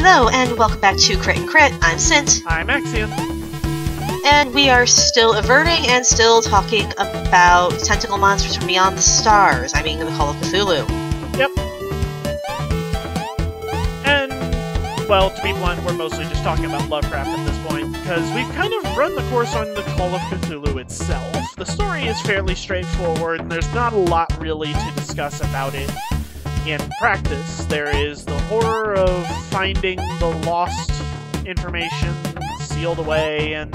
Hello, and welcome back to Crit and Crit. I'm Sint. I'm Axion. And we are still averting and still talking about tentacle monsters from beyond the stars. I mean, the Call of Cthulhu. Yep. And, well, to be blunt, we're mostly just talking about Lovecraft at this point, because we've kind of run the course on the Call of Cthulhu itself. The story is fairly straightforward, and there's not a lot really to discuss about it. In practice, there is the horror of finding the lost information sealed away in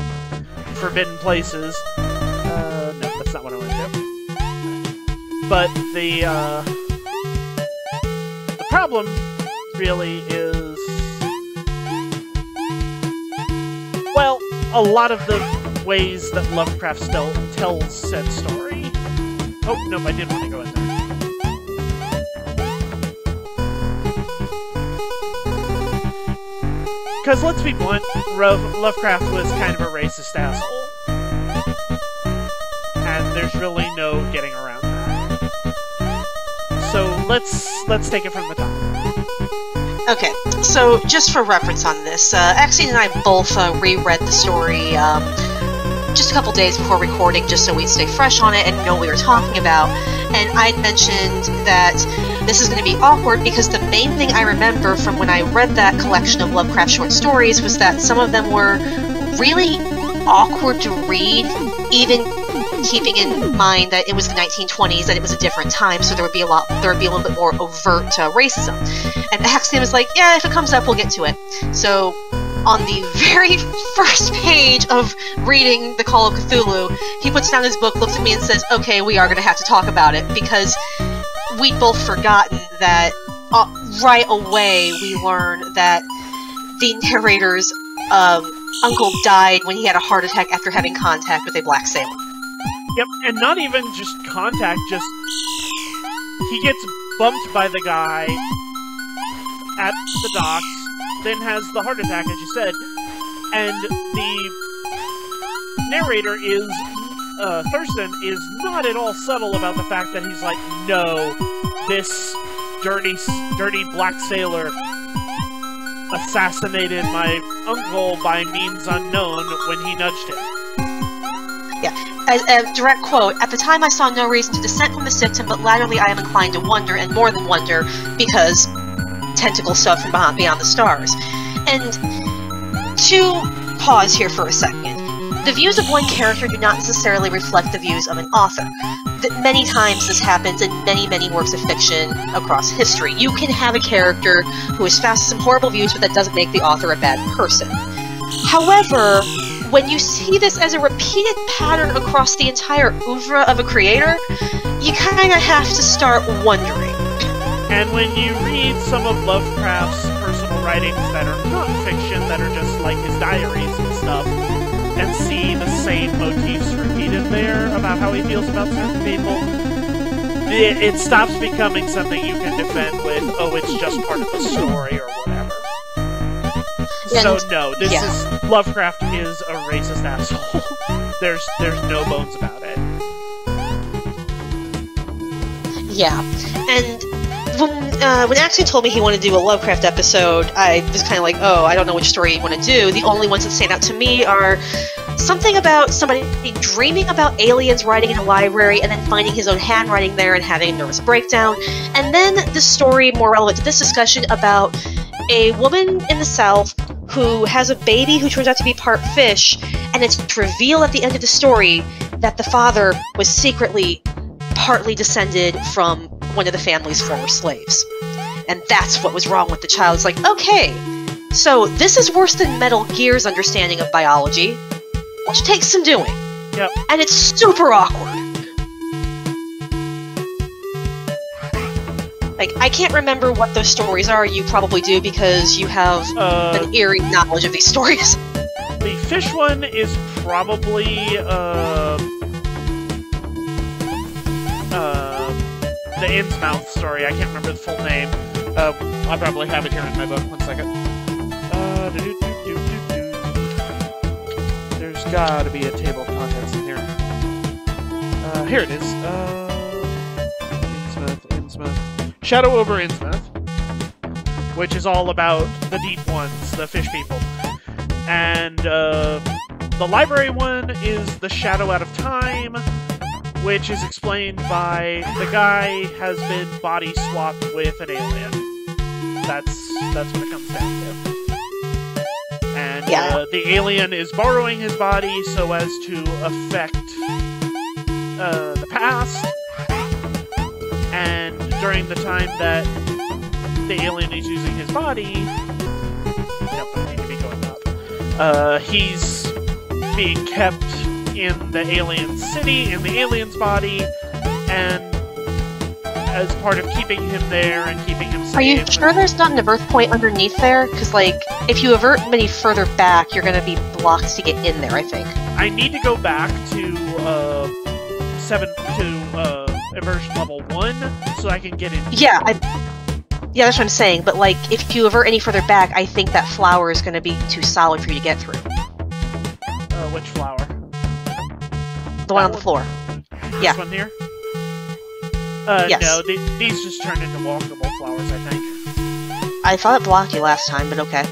forbidden places. No, that's not what I want to do. But the problem really is, well, a lot of the ways that Lovecraft still tells said story. Oh, nope, I did want to go in there. Because, let's be blunt, Lovecraft was kind of a racist asshole. And there's really no getting around that. So, let's take it from the top. Okay, so just for reference on this, Axion and I both reread the story just a couple days before recording, just so we'd stay fresh on it and know what we were talking about. And I'd mentioned that this is going to be awkward because the main thing I remember from when I read that collection of Lovecraft short stories was that some of them were really awkward to read, even keeping in mind that it was the 1920s, that it was a different time, so there would be a little bit more overt racism. And Axiom was like, yeah, if it comes up, we'll get to it. So on the very first page of reading The Call of Cthulhu, he puts down his book, looks at me, and says, okay, we are going to have to talk about it, because we'd both forgotten that right away we learned that the narrator's uncle died when he had a heart attack after having contact with a black sailor. Yep, and not even just contact, just he gets bumped by the guy at the docks, then has the heart attack, as you said, and the narrator is, Thurston, is not at all subtle about the fact that he's like, no, this dirty black sailor assassinated my uncle by means unknown when he nudged him. Yeah, a direct quote, at the time I saw no reason to dissent from the symptom, but latterly I am inclined to wonder, and more than wonder, because tentacle stuff from beyond the stars. And to pause here for a second, the views of one character do not necessarily reflect the views of an author. Many times this happens in many, many works of fiction across history. You can have a character who espouses some horrible views, but that doesn't make the author a bad person. However, when you see this as a repeated pattern across the entire oeuvre of a creator, you kind of have to start wondering. And when you read some of Lovecraft's personal writings that are not fiction, that are just like his diaries and stuff, and see the same motifs repeated there about how he feels about certain people, it stops becoming something you can defend with, oh, it's just part of the story or whatever. So no, this is, Lovecraft is a racist asshole. There's no bones about it. Yeah, and when Axiom told me he wanted to do a Lovecraft episode, I was kind of like, oh, I don't know which story you want to do. The only ones that stand out to me are something about somebody dreaming about aliens writing in a library and then finding his own handwriting there and having a nervous breakdown, and then the story more relevant to this discussion about a woman in the South who has a baby who turns out to be part fish, and it's revealed at the end of the story that the father was secretly partly descended from one of the family's former slaves. And that's what was wrong with the child. It's like, okay, so this is worse than Metal Gear's understanding of biology, which takes some doing. Yep. And it's super awkward. Like, I can't remember what those stories are. You probably do, because you have an eerie knowledge of these stories. The fish one is probably, the Innsmouth story. I can't remember the full name. I probably have it here in my book. One second. There's gotta be a table of contents in here. Here it is. Innsmouth. Shadow over Innsmouth. which is all about the deep ones, the fish people. And the library one is The Shadow Out of Time, which is explained by the guy has been body swapped with an alien. That's what it comes down to. And the alien is borrowing his body so as to affect the past. And during the time that the alien is using his body, nope, I need to be going up. He's being kept in the alien city, in the alien's body, and as part of keeping him there and keeping him safe. Are you sure there's not an avert point underneath there? Because, like, if you avert any further back, you're going to be blocked to get in there, I think. I need to go back to Eversion level 1 so I can get in. Yeah, yeah, that's what I'm saying. But, like, if you avert any further back, I think that flower is going to be too solid for you to get through. Which flower? The one on the floor. Yeah. This one here? Yes. No, these just turned into walkable flowers, I think. I thought it blocked you last time, but okay.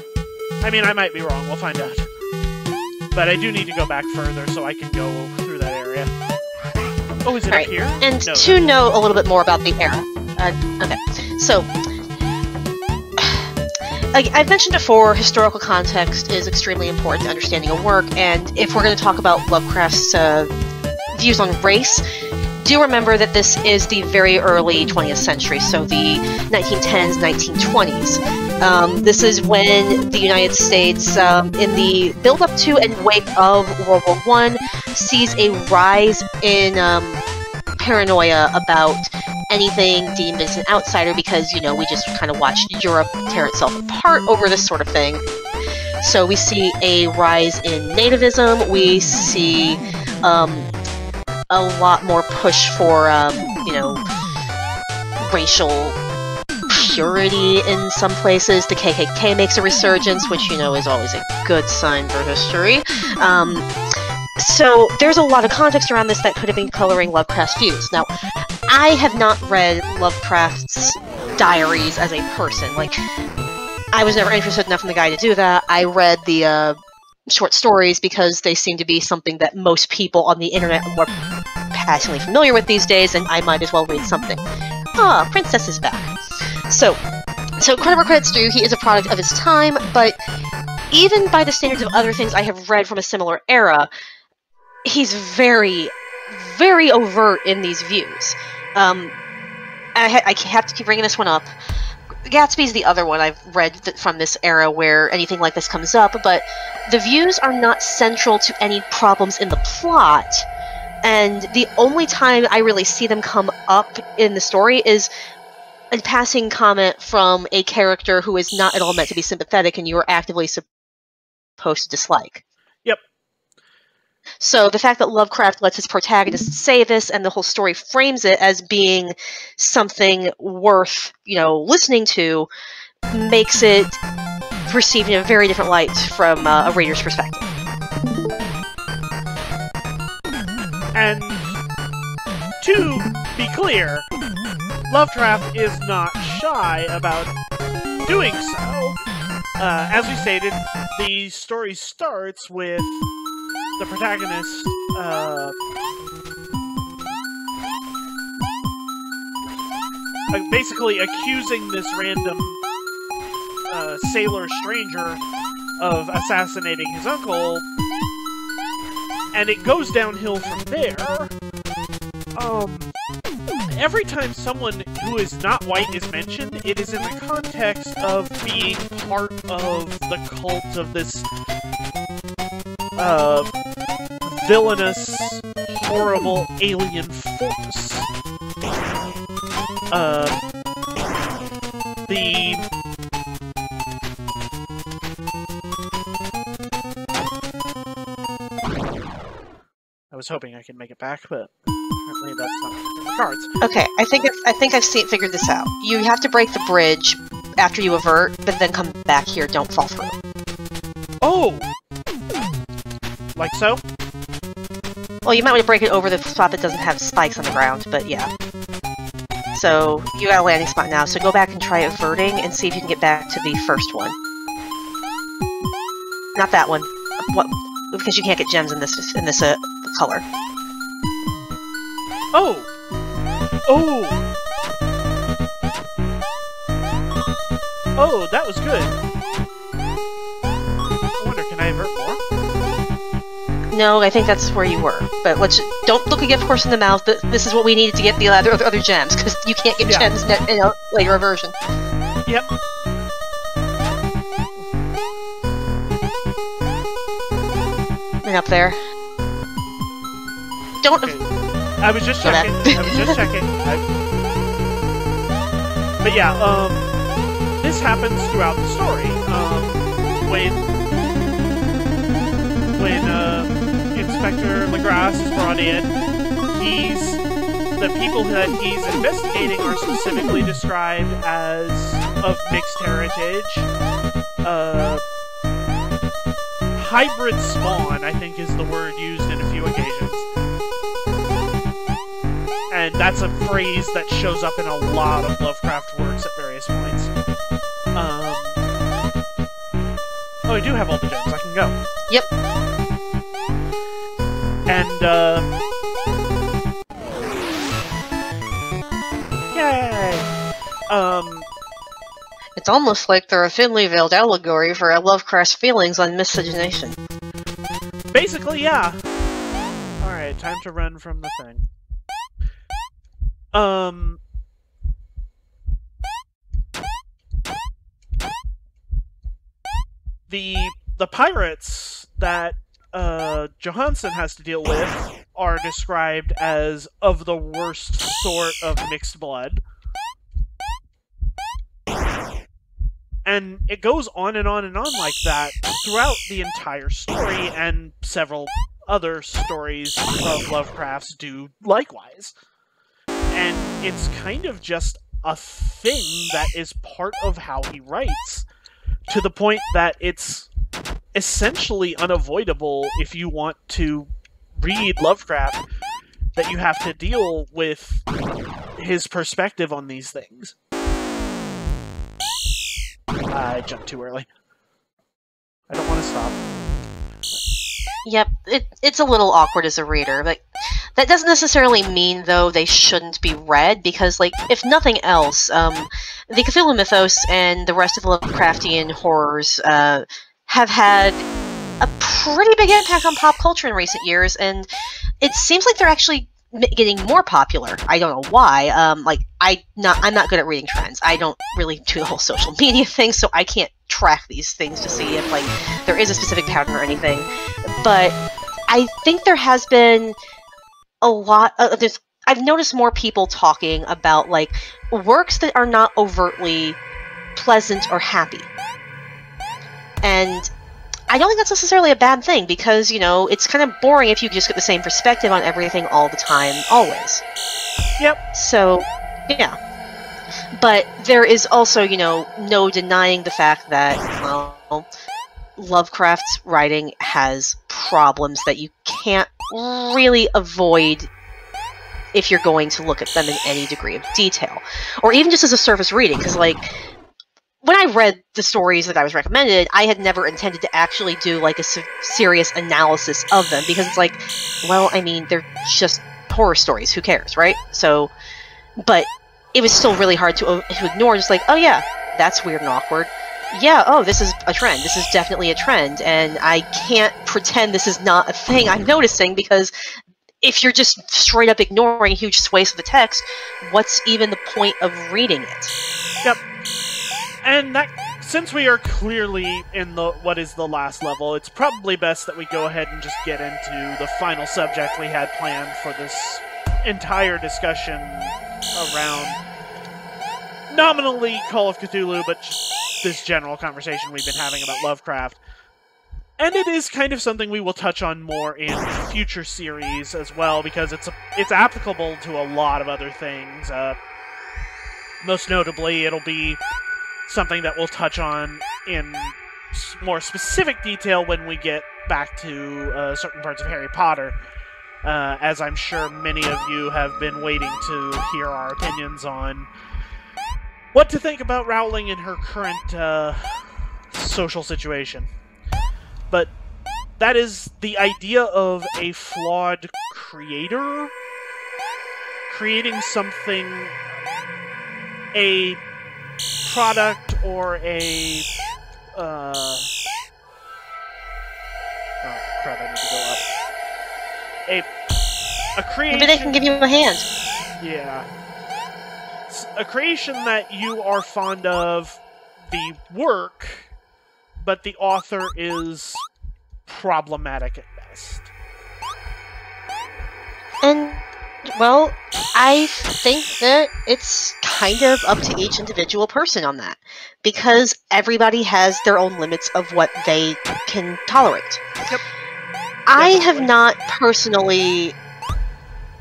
I mean, I might be wrong. We'll find out. But I do need to go back further so I can go through that area. Oh, is it up here? And no, to know a little bit more about the era. Okay. So, I've mentioned before, historical context is extremely important to understanding a work, and if we're going to talk about Lovecraft's views on race, do remember that this is the very early 20th century, so the 1910s, 1920s. This is when the United States, in the build-up to and wake of World War I, sees a rise in paranoia about anything deemed as an outsider because, you know, we just kind of watched Europe tear itself apart over this sort of thing. So we see a rise in nativism, we see a lot more push for, you know, racial purity in some places. The KKK makes a resurgence, which, you know, is always a good sign for history. So there's a lot of context around this that could have been coloring Lovecraft's views. Now, I have not read Lovecraft's diaries as a person. Like, I was never interested enough in the guy to do that. I read the short stories because they seem to be something that most people on the internet are more passionately familiar with these days, and I might as well read something. Ah, Princess is back. So credit where credit's due, he is a product of his time, but even by the standards of other things I have read from a similar era, he's very, very overt in these views. I have to keep bringing this one up. Gatsby's the other one I've read from this era where anything like this comes up, but the views are not central to any problems in the plot, and the only time I really see them come up in the story is a passing comment from a character who is not at all meant to be sympathetic and you are actively supposed to dislike. Yep. So the fact that Lovecraft lets his protagonist say this and the whole story frames it as being something worth, you know, listening to makes it perceived in a very different light from a reader's perspective. And to be clear, Lovecraft is not shy about doing so. As we stated, the story starts with the protagonist basically accusing this random sailor stranger of assassinating his uncle, and it goes downhill from there. Every time someone who is not white is mentioned, it is in the context of being part of the cult of this villainous, horrible alien force. I was hoping I could make it back, but apparently that's not in the cards. Okay, I think I've figured this out. You have to break the bridge after you avert, but then come back here. Don't fall through. Oh! Like so? Well, you might want to break it over the spot that doesn't have spikes on the ground, but yeah. So you got a landing spot now, so go back and try averting and see if you can get back to the first one. Not that one. What? Because you can't get gems in this color. Oh! Oh! Oh, that was good. I wonder, can I avert more? No, I think that's where you were. But don't look a gift horse in the mouth, but this is what we needed to get the other gems, because you can't get gems in a later aversion. Yep. And up there. Don't... Okay. I was just checking. But yeah, this happens throughout the story. When Inspector Legrasse is brought in, the people that he's investigating are specifically described as of mixed heritage. Hybrid spawn, I think, is the word used in a few occasions. And that's a phrase that shows up in a lot of Lovecraft works at various points. Oh, I do have all the gems. I can go. Yep. And, yay! It's almost like they're a thinly veiled allegory for Lovecraft's feelings on miscegenation. Basically, yeah. Alright, time to run from the thing. The pirates that Johansson has to deal with are described as of the worst sort of mixed blood. And it goes on and on and on like that throughout the entire story, and several other stories of Lovecraft's do likewise. And it's kind of just a thing that is part of how he writes, to the point that it's essentially unavoidable if you want to read Lovecraft, that you have to deal with his perspective on these things. I jumped too early. I don't want to stop. Yep, it's a little awkward as a reader. Like, that doesn't necessarily mean, though, they shouldn't be read, because, like, if nothing else, the Cthulhu mythos and the rest of the Lovecraftian horrors have had a pretty big impact on pop culture in recent years, and it seems like they're actually getting more popular. I don't know why. I'm not good at reading trends. I don't really do the whole social media thing, so I can't track these things to see if, like, there is a specific pattern or anything. But I think there has been a lot of... I've noticed more people talking about, like, works that are not overtly pleasant or happy. And I don't think that's necessarily a bad thing, because, you know, it's kind of boring if you just get the same perspective on everything all the time, always. Yep. So, yeah. But there is also, you know, no denying the fact that, well, Lovecraft's writing has problems that you can't really avoid if you're going to look at them in any degree of detail. Or even just as a surface reading, because, like, when I read the stories that I was recommended, I had never intended to actually do, like, a serious analysis of them, because it's like, well, I mean, they're just horror stories, who cares, right? So, but it was still really hard to ignore, just like, oh yeah, that's weird and awkward. Yeah, oh, this is a trend. This is definitely a trend, and I can't pretend this is not a thing I'm noticing, because if you're just straight up ignoring huge swathes of the text, what's even the point of reading it? Yep. And that, since we are clearly in what is the last level, it's probably best that we go ahead and just get into the final subject we had planned for this entire discussion around nominally Call of Cthulhu, but just this general conversation we've been having about Lovecraft. And it is kind of something we will touch on more in future series as well, because it's applicable to a lot of other things. Most notably, it'll be something that we'll touch on in more specific detail when we get back to certain parts of Harry Potter. as I'm sure many of you have been waiting to hear our opinions on what to think about Rowling in her current social situation. But that is the idea of a flawed creator creating something, a product or a oh crap, I need to go up. A creation. Maybe they can give you a hand. Yeah. A creation that you are fond of the work, but the author is problematic at best. And, well, I think that it's kind of up to each individual person on that. Because everybody has their own limits of what they can tolerate. Yep. I Definitely. have not personally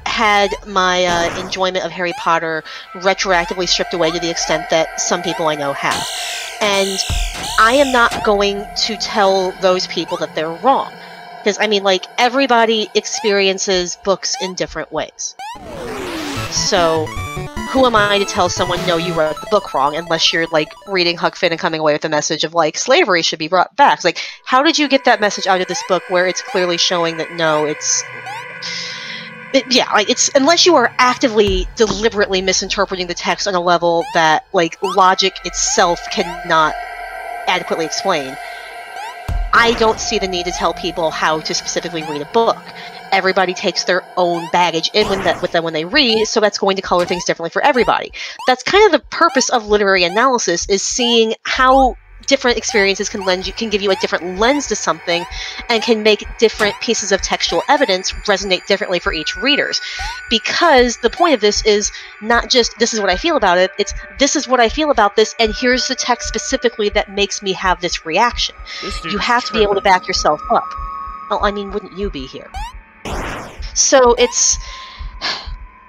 had my enjoyment of Harry Potter retroactively stripped away to the extent that some people I know have. And I am not going to tell those people that they're wrong. Because, I mean, like, everybody experiences books in different ways. So, who am I to tell someone, no, you wrote the book wrong, unless you're, like, reading Huck Finn and coming away with the message of, like, slavery should be brought back. It's like, how did you get that message out of this book where it's clearly showing that, no, it's... yeah, like, it's... Unless you are actively, deliberately misinterpreting the text on a level that, like, logic itself cannot adequately explain, I don't see the need to tell people how to specifically read a book. Everybody takes their own baggage in with them when they read, so that's going to color things differently for everybody. That's kind of the purpose of literary analysis, is seeing how different experiences can give you a different lens to something, and can make different pieces of textual evidence resonate differently for each readers. Because the point of this is not just, this is what I feel about it, it's, this is what I feel about this, and here's the text specifically that makes me have this reaction. You have to be able to back yourself up. Well, I mean, wouldn't you be here? So it's...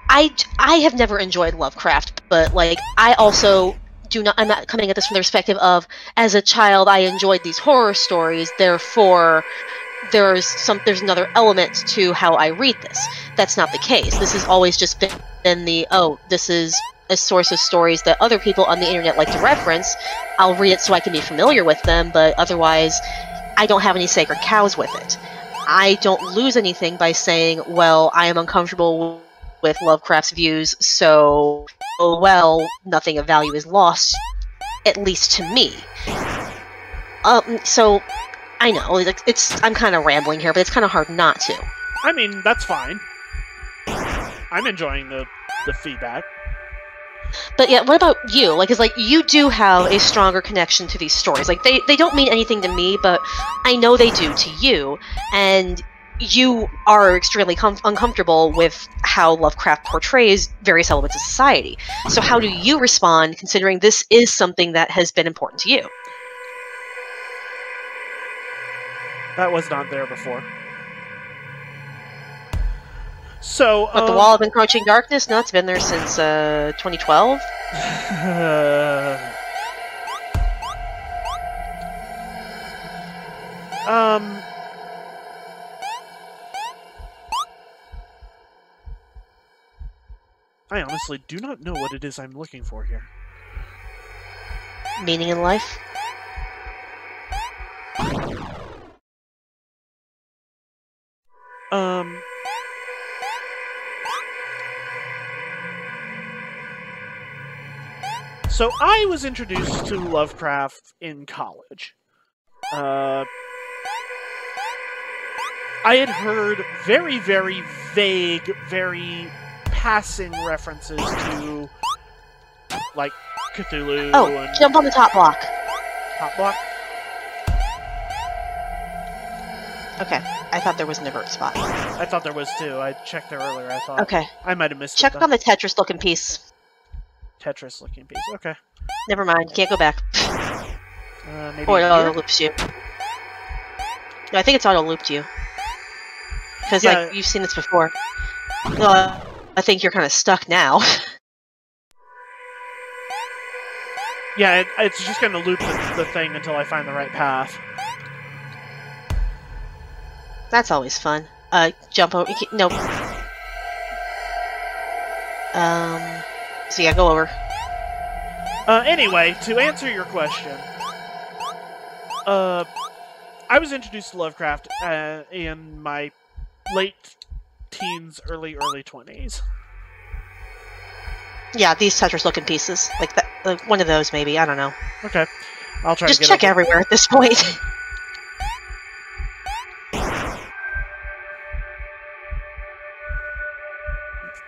I have never enjoyed Lovecraft, but, like, I also... I'm not coming at this from the perspective of, as a child, I enjoyed these horror stories, therefore there's another element to how I read this. That's not the case. This has always just been the, oh, this is a source of stories that other people on the internet like to reference. I'll read it so I can be familiar with them, but otherwise, I don't have any sacred cows with it. I don't lose anything by saying, well, I am uncomfortable with Lovecraft's views, so, oh well, nothing of value is lost, at least to me. So, I know, I'm kind of rambling here, but it's kind of hard not to. I mean, that's fine. I'm enjoying the feedback. But yeah, what about you? Like, it's like, you do have a stronger connection to these stories. Like, they don't mean anything to me, but I know they do to you, and you are extremely uncomfortable with how Lovecraft portrays various elements of society. So how do you respond, considering this is something that has been important to you? That was not there before. So, But the Wall of Encroaching Darkness? No, it's been there since 2012? I honestly do not know what it is I'm looking for here. Meaning in life? So I was introduced to Lovecraft in college. I had heard very, very vague, very passing references to, like, Cthulhu. Oh, and jump on the top block. Top block? Okay, I thought there was an avert spot. I thought there was too. I checked there earlier. I thought. Okay. I might have missed Check it. on the Tetris-looking piece. Tetris-looking piece. Okay. Never mind, can't go back. Maybe Or it here? auto-loops you. No, I think it's auto-looped you. Because, Yeah. like, you've seen this before. No, I think you're kind of stuck now. Yeah, it's just going to loop the thing until I find the right path. That's always fun. Jump over. No. So yeah, go over. Anyway, to answer your question, I was introduced to Lovecraft in my late teens, early 20s. Yeah, these Tetris-looking pieces, like that, one of those maybe. I don't know. Okay, I'll try. Just to get check everywhere at this point.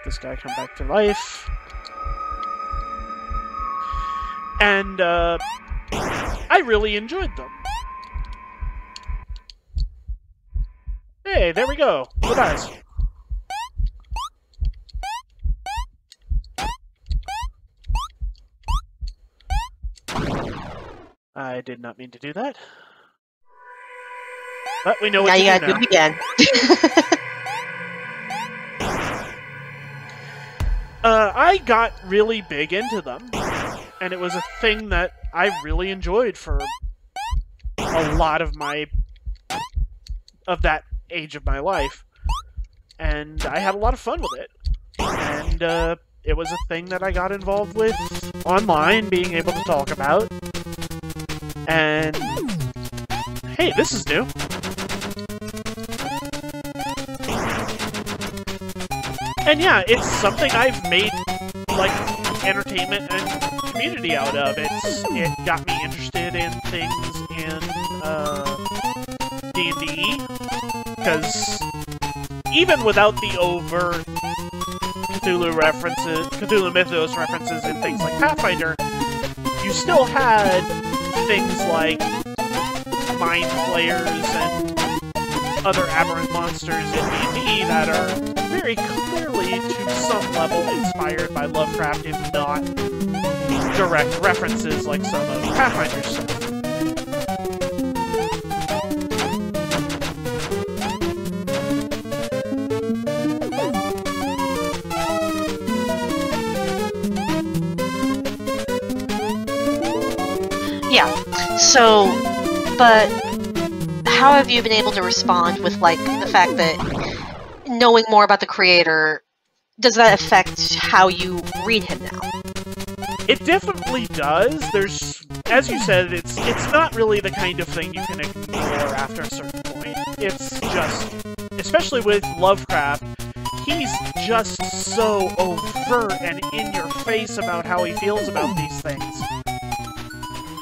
This guy come back to life, and I really enjoyed them. Hey, there we go. Good eyes. I did not mean to do that. But we know what now to you gotta do it again. I got really big into them, and it was a thing that I really enjoyed for a lot of that age of my life, and I had a lot of fun with it. And it was a thing that I got involved with online, being able to talk about. And hey, this is new. And yeah, it's something I've made, like, entertainment and community out of. It got me interested in things in D&D, because even without the overt Cthulhu Mythos references in things like Pathfinder, you still had things like mind flayers and other aberrant monsters in D&D that are very clearly, to some level, inspired by Lovecraft, if not direct references like some of Pathfinder's stuff. Yeah. So, but how have you been able to respond with, like, the fact that knowing more about the creator, does that affect how you read him now? It definitely does. There's, as you said, it's not really the kind of thing you can ignore after a certain point. It's just, especially with Lovecraft, he's just so overt and in your face about how he feels about these things.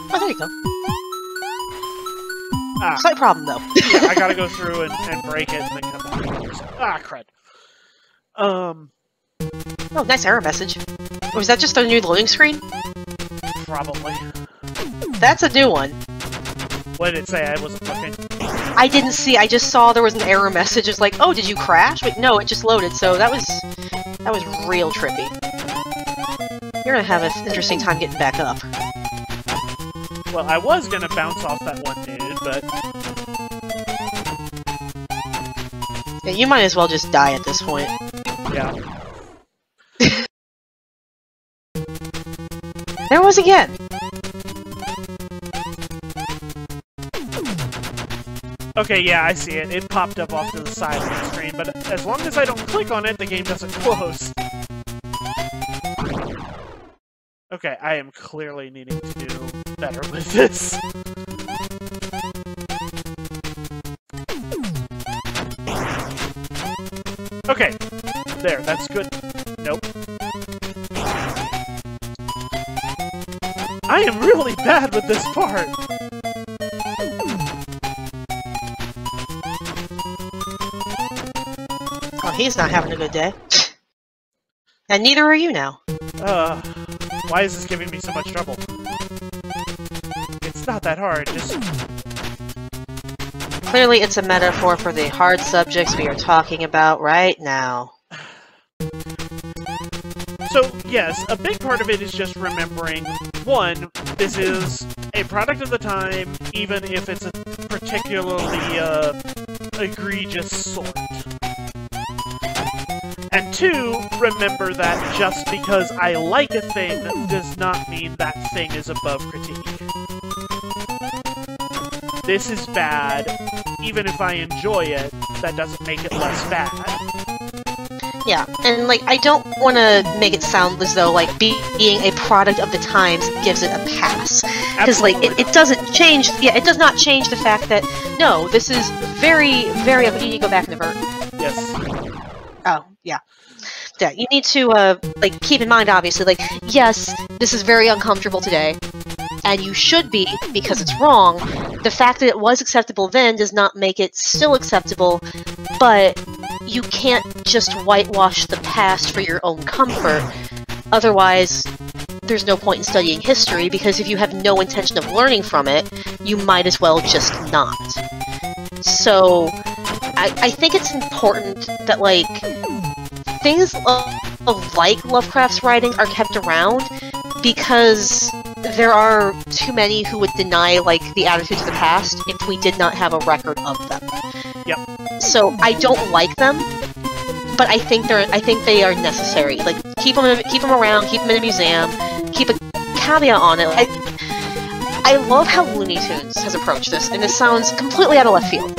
Oh, there you go. Slight problem, though. Yeah, I gotta go through and break it and then come back. Ah, crud. Oh, nice error message. Or was that just a new loading screen? Probably. That's a new one. What did it say? I wasn't looking. I didn't see. I just saw there was an error message. It's like, oh, did you crash? Wait, no, it just loaded. So that was real trippy. You're gonna have an interesting time getting back up. Well, I was gonna bounce off that one dude, but yeah, you might as well just die at this point. Yeah. There it was again! Okay, yeah, I see it. It popped up off to the side of the screen, but as long as I don't click on it, the game doesn't close. Okay, I am clearly needing to do better with this. Okay, there, that's good. Nope. I am really bad with this part! Oh, he's not having a good day. And neither are you now. Why is this giving me so much trouble? It's not that hard, just... Clearly it's a metaphor for the hard subjects we are talking about right now. So, yes, a big part of it is just remembering, one, this is a product of the time, even if it's a particularly, egregious sort. And two, remember that just because I like a thing does not mean that thing is above critique. This is bad, even if I enjoy it, that doesn't make it less bad. Yeah, and like, I don't want to make it sound as though like being a product of the times gives it a pass, because like it doesn't change. Yeah, it does not change the fact that no, this is very, very. You need to go back and avert. Yes. Oh, yeah. Yeah, you need to like keep in mind, obviously, like yes, this is very uncomfortable today, and you should be because it's wrong. The fact that it was acceptable then does not make it still acceptable, but you can't just whitewash the past for your own comfort. Otherwise, there's no point in studying history, because if you have no intention of learning from it, you might as well just not. So, I think it's important that, like, things like Lovecraft's writings are kept around, because there are too many who would deny, like, the attitudes of the past if we did not have a record of them. Yep. So I don't like them, but I think they are necessary. Like, keep them around, keep them in a museum, keep a caveat on it. I love how Looney Tunes has approached this, and this sounds completely out of left field.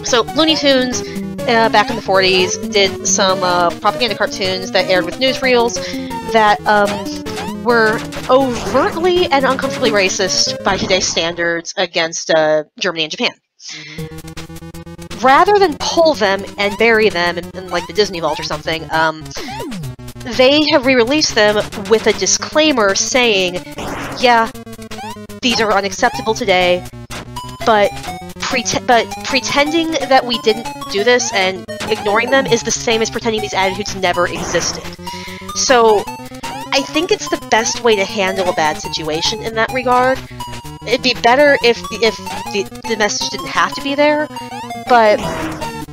So Looney Tunes, back in the 40s, did some propaganda cartoons that aired with newsreels that were overtly and uncomfortably racist by today's standards against Germany and Japan. Rather than pull them and bury them in like the Disney Vault or something, they have re-released them with a disclaimer saying, yeah, these are unacceptable today, but pretending that we didn't do this and ignoring them is the same as pretending these attitudes never existed. So, I think it's the best way to handle a bad situation in that regard. It'd be better if the message didn't have to be there, but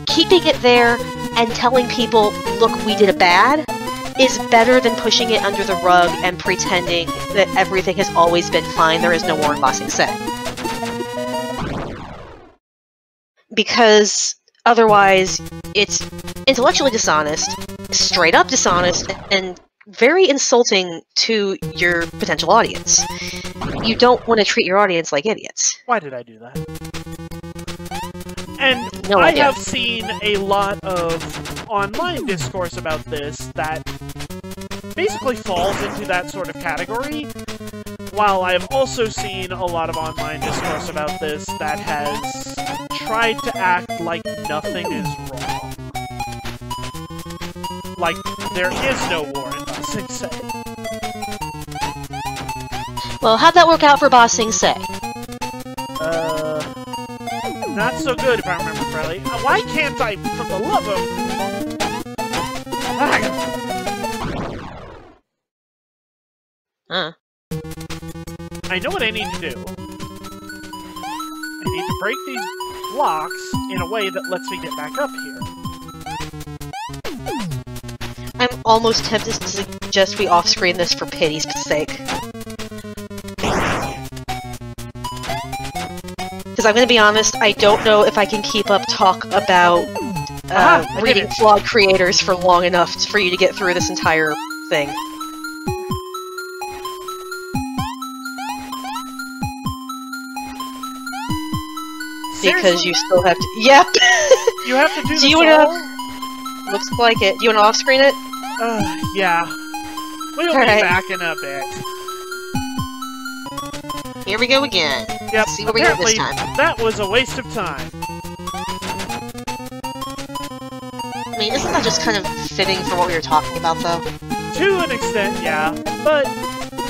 keeping it there and telling people, look, we did a bad, is better than pushing it under the rug and pretending that everything has always been fine, there is no war in Ba Sing Se. Because otherwise, it's intellectually dishonest, straight up dishonest, and very insulting to your potential audience. You don't want to treat your audience like idiots. Why did I do that? And No I idea. have seen a lot of online discourse about this that basically falls into that sort of category, while I have also seen a lot of online discourse about this that has tried to act like nothing is wrong. Like, there is no war in Ba Sing Se. Well, how'd that work out for Ba Sing Se? Not so good if I remember correctly. Why can't I, for the love of... I know what I need to do. I need to break these blocks in a way that lets me get back up here. I'm almost tempted to suggest we off-screen this for pity's sake. Because I'm going to be honest, I don't know if I can keep up talk about reading flawed creators for long enough for you to get through this entire thing. Because you still have to. Yep. You have to do this you all? Looks like it. Do you want to off-screen it? Yeah. We'll be back in a bit. Here we go again. Yep. Let's see what we got this time. That was a waste of time. I mean, isn't that just kind of fitting for what we were talking about, though? To an extent, yeah. But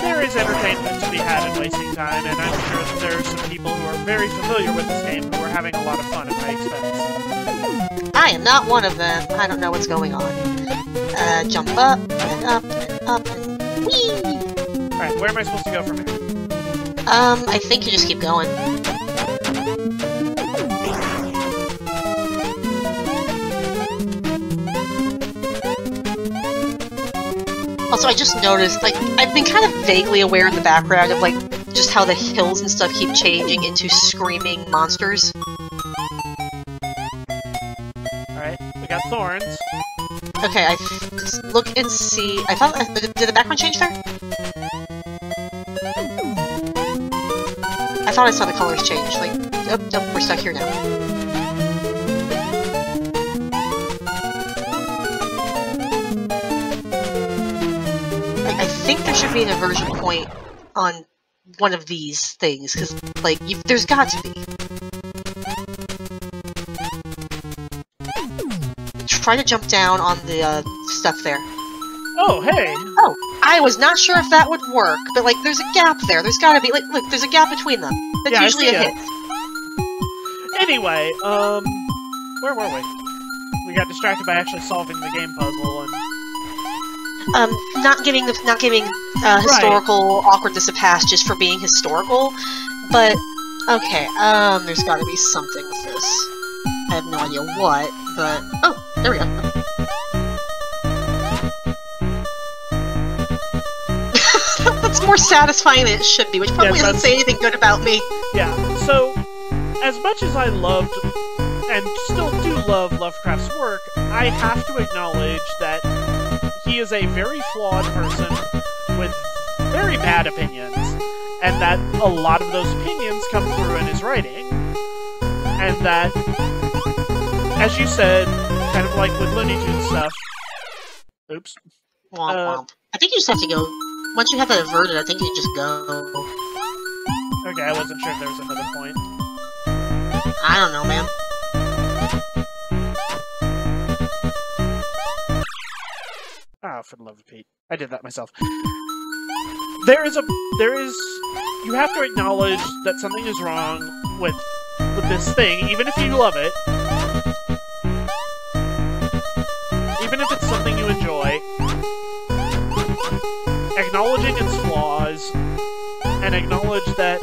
there is entertainment to be had in wasting time, and I'm sure that there are some people who are very familiar with this game who are having a lot of fun at my expense. I am not one of them. I don't know what's going on. Jump up, and up, and up, and whee! Alright, where am I supposed to go from here? I think you just keep going. Also, I just noticed, like, I've been kind of vaguely aware in the background of, like, just how the hills and stuff keep changing into screaming monsters. Alright, we got thorns. Okay, just look and see. I thought, did the background change there? I thought I saw the colors change. Like, oh, we're stuck here now. there should be an aversion point on one of these things, because, like, there's got to be. Try to jump down on the stuff there. Oh, hey! Oh, I was not sure if that would work, but, like, there's a gap there. There's gotta be, like, look, there's a gap between them. That's usually a hit. Anyway, where were we? We got distracted by actually solving the game puzzle, and... not giving historical awkwardness a pass just for being historical, but, okay, there's gotta be something with this. I have no idea what, but... Oh, there we go. That's more satisfying than it should be, which probably doesn't say anything good about me. Yeah, so, as much as I loved, and still do love Lovecraft's work, I have to acknowledge that he is a very flawed person with very bad opinions, and that a lot of those opinions come through in his writing. And that, as you said, kind of like with Looney Tunes stuff... Oops. Womp womp. I think you just have to go... Once you have that averted, I think you just go. Okay, I wasn't sure if there was another point. I don't know, man. Oh, for the love of Pete. I did that myself. You have to acknowledge that something is wrong with this thing, even if you love it. Even if it's something you enjoy. Acknowledging its flaws, and acknowledge that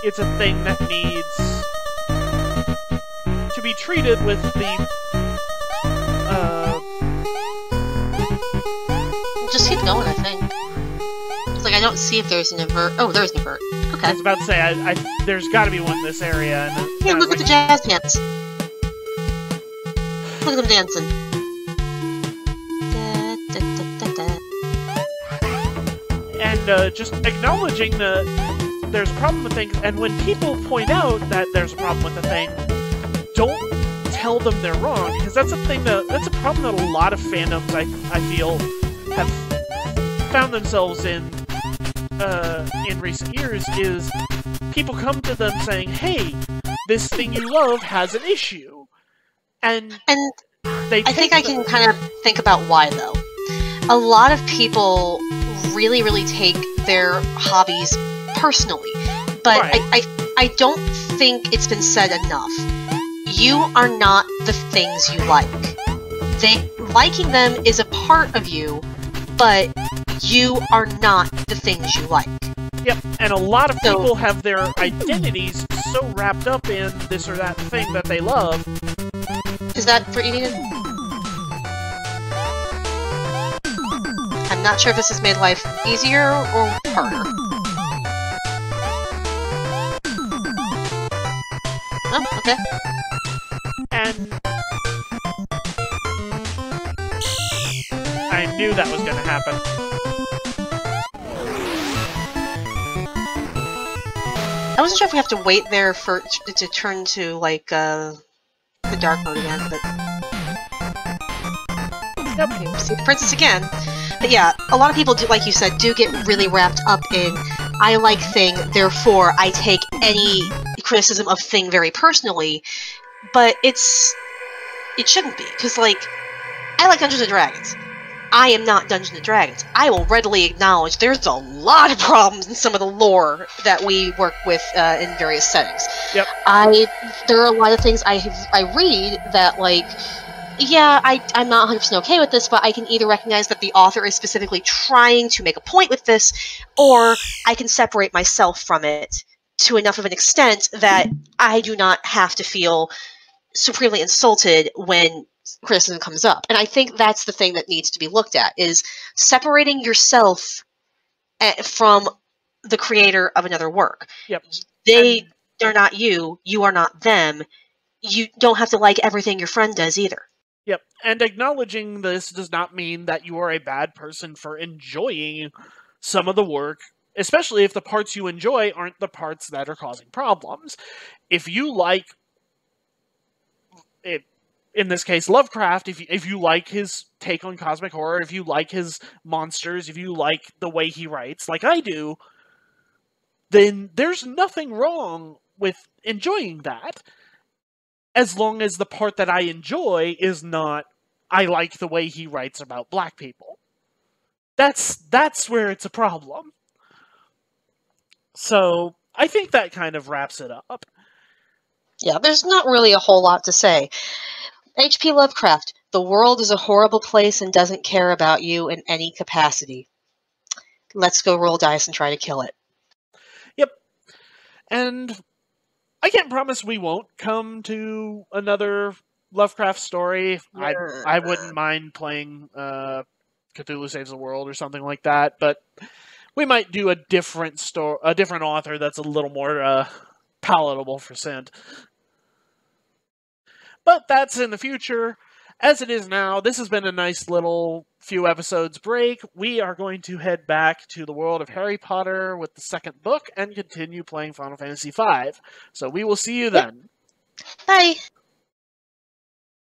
it's a thing that needs to be treated with the, Just keep going, I think. It's like, I don't see if there's an invert. Oh, there's an invert. Okay. I was about to say, there's gotta be one in this area. And yeah, look at the jazz hands. Look at them dancing. And just acknowledging that there's a problem with things, and when people point out that there's a problem with the thing, don't tell them they're wrong, because that's a problem that a lot of fandoms I feel have found themselves in recent years, is people come to them saying, hey, this thing you love has an issue. And I think I can kind of think about why, though. A lot of people really, really take their hobbies personally, but right. I don't think it's been said enough. You are not the things you like. Liking them is a part of you, but you are not the things you like. Yep, and a lot of people have their identities so wrapped up in this or that thing that they love. Is that for eating it? I'm not sure if this has made life easier or harder. Oh, okay. And I knew that was going to happen. I wasn't sure if we have to wait there for it to turn to, like, the dark mode again, but... Nope, you see the princess again. But yeah, a lot of people, do, like you said, do get really wrapped up in, I like thing, therefore I take any criticism of thing very personally, but it shouldn't be, because, like, I like Dungeons & Dragons. I am not Dungeons & Dragons. I will readily acknowledge there's a lot of problems in some of the lore that we work with in various settings. Yep. There are a lot of things I read that, like, yeah, I'm not 100% okay with this, but I can either recognize that the author is specifically trying to make a point with this, or I can separate myself from it to enough of an extent that I do not have to feel supremely insulted when criticism comes up. And I think that's the thing that needs to be looked at, is separating yourself from the creator of another work. Yep. They're not you, you are not them. You don't have to like everything your friend does either. Yep, and acknowledging this does not mean that you are a bad person for enjoying some of the work, especially if the parts you enjoy aren't the parts that are causing problems. If you like it, in this case, Lovecraft, if you like his take on cosmic horror, if you like his monsters, if you like the way he writes, like I do, then there's nothing wrong with enjoying that, as long as the part that I enjoy is not, I like the way he writes about black people. That's where it's a problem. So, I think that kind of wraps it up. Yeah, there's not really a whole lot to say. H.P. Lovecraft, the world is a horrible place and doesn't care about you in any capacity. Let's go roll dice and try to kill it. Yep. And I can't promise we won't come to another Lovecraft story. I wouldn't mind playing Cthulhu Saves the World or something like that, but we might do a different author that's a little more palatable for Sint. But that's in the future. As it is now, this has been a nice little few episodes break. We are going to head back to the world of Harry Potter with the second book and continue playing Final Fantasy V. So we will see you then. Bye!